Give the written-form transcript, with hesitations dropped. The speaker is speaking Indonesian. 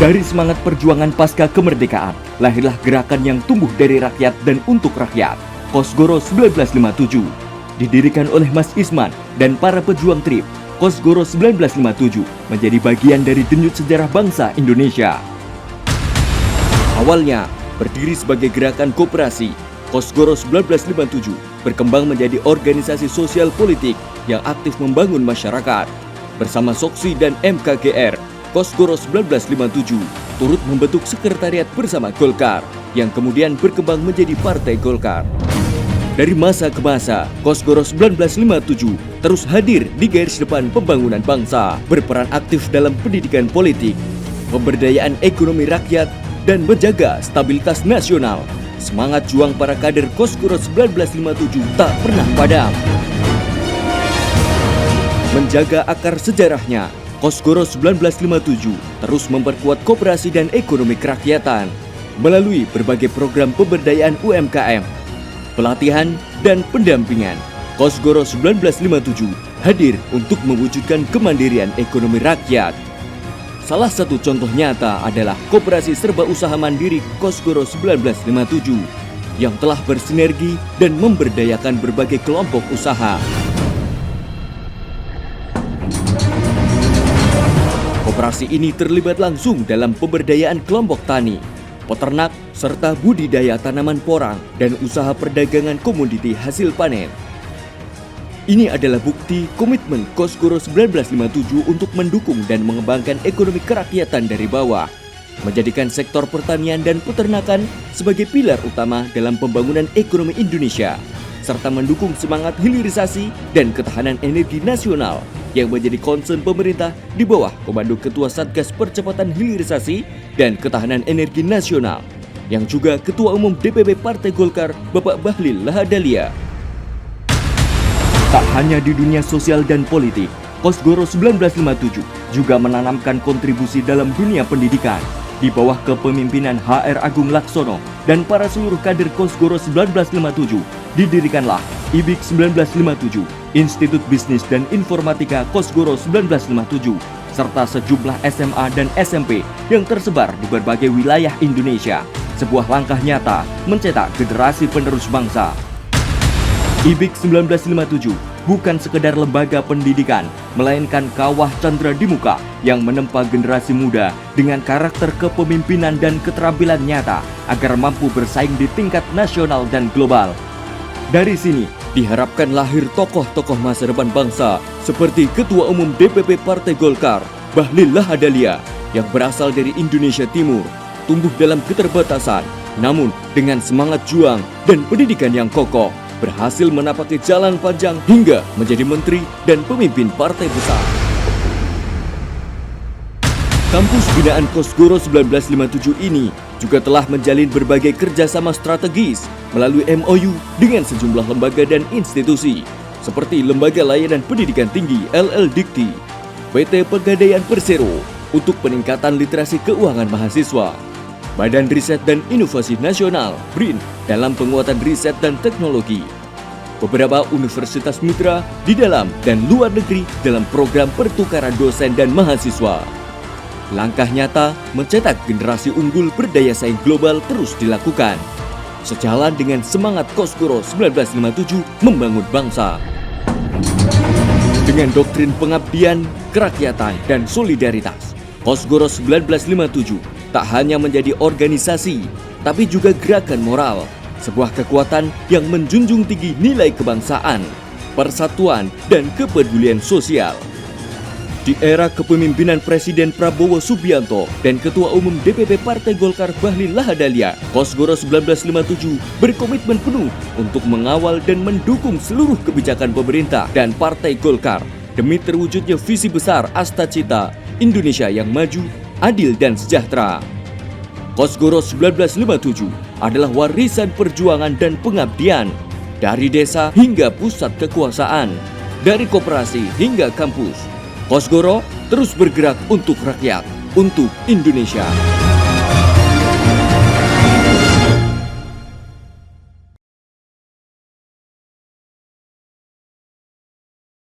Dari semangat perjuangan pasca kemerdekaan, lahirlah gerakan yang tumbuh dari rakyat dan untuk rakyat, Kosgoro 1957. Didirikan oleh Mas Isman dan para pejuang TRIP, Kosgoro 1957 menjadi bagian dari denyut sejarah bangsa Indonesia. Awalnya berdiri sebagai gerakan koperasi, Kosgoro 1957 berkembang menjadi organisasi sosial politik yang aktif membangun masyarakat. Bersama Soksi dan MKGR, Kosgoro 1957 turut membentuk sekretariat bersama Golkar yang kemudian berkembang menjadi Partai Golkar. Dari masa ke masa, Kosgoro 1957 terus hadir di garis depan pembangunan bangsa, berperan aktif dalam pendidikan politik, pemberdayaan ekonomi rakyat, dan menjaga stabilitas nasional. Semangat juang para kader Kosgoro 1957 tak pernah padam. Menjaga akar sejarahnya, Kosgoro 1957 terus memperkuat koperasi dan ekonomi kerakyatan melalui berbagai program pemberdayaan UMKM, pelatihan, dan pendampingan. Kosgoro 1957 hadir untuk mewujudkan kemandirian ekonomi rakyat. Salah satu contoh nyata adalah Koperasi Serba Usaha Mandiri Kosgoro 1957 yang telah bersinergi dan memberdayakan berbagai kelompok usaha. Koperasi ini terlibat langsung dalam pemberdayaan kelompok tani, peternak, serta budidaya tanaman porang dan usaha perdagangan komoditi hasil panen. Ini adalah bukti komitmen Kosgoro 1957 untuk mendukung dan mengembangkan ekonomi kerakyatan dari bawah, menjadikan sektor pertanian dan peternakan sebagai pilar utama dalam pembangunan ekonomi Indonesia, serta mendukung semangat hilirisasi dan ketahanan energi nasional yang menjadi concern pemerintah di bawah komando Ketua Satgas Percepatan Hilirisasi dan Ketahanan Energi Nasional, yang juga Ketua Umum DPP Partai Golkar Bapak Bahlil Lahadalia. Tak hanya di dunia sosial dan politik, Kosgoro 1957 juga menanamkan kontribusi dalam dunia pendidikan. Di bawah kepemimpinan HR Agung Laksono dan para seluruh kader Kosgoro 1957, didirikanlah IBIK 1957, Institut Bisnis dan Informatika Kosgoro 1957, serta sejumlah SMA dan SMP yang tersebar di berbagai wilayah Indonesia. Sebuah langkah nyata mencetak generasi penerus bangsa. IBIK 1957 bukan sekedar lembaga pendidikan, melainkan kawah candra di muka yang menempa generasi muda dengan karakter kepemimpinan dan keterampilan nyata agar mampu bersaing di tingkat nasional dan global. Dari sini diharapkan lahir tokoh-tokoh masa depan bangsa seperti Ketua Umum DPP Partai Golkar Bahlil Lahadalia yang berasal dari Indonesia Timur, tumbuh dalam keterbatasan, namun dengan semangat juang dan pendidikan yang kokoh, berhasil menapaki jalan panjang hingga menjadi menteri dan pemimpin partai besar. Kampus binaan Kosgoro 1957 ini juga telah menjalin berbagai kerjasama strategis melalui MOU dengan sejumlah lembaga dan institusi seperti Lembaga Layanan Pendidikan Tinggi LLDikti, PT Pegadaian Persero untuk peningkatan literasi keuangan mahasiswa, Badan Riset dan Inovasi Nasional BRIN dalam penguatan riset dan teknologi, beberapa universitas mitra di dalam dan luar negeri dalam program pertukaran dosen dan mahasiswa. Langkah nyata mencetak generasi unggul berdaya saing global terus dilakukan, sejalan dengan semangat Kosgoro 1957 membangun bangsa. Dengan doktrin pengabdian, kerakyatan, dan solidaritas, Kosgoro 1957 tak hanya menjadi organisasi, tapi juga gerakan moral, sebuah kekuatan yang menjunjung tinggi nilai kebangsaan, persatuan, dan kepedulian sosial. Di era kepemimpinan Presiden Prabowo Subianto dan Ketua Umum DPP Partai Golkar Bahlil Lahadalia, Kosgoro 1957 berkomitmen penuh untuk mengawal dan mendukung seluruh kebijakan pemerintah dan Partai Golkar demi terwujudnya visi besar Astacita Indonesia yang maju, adil, dan sejahtera. Kosgoro 1957 adalah warisan perjuangan dan pengabdian dari desa hingga pusat kekuasaan, dari koperasi hingga kampus. Kosgoro terus bergerak untuk rakyat, untuk Indonesia.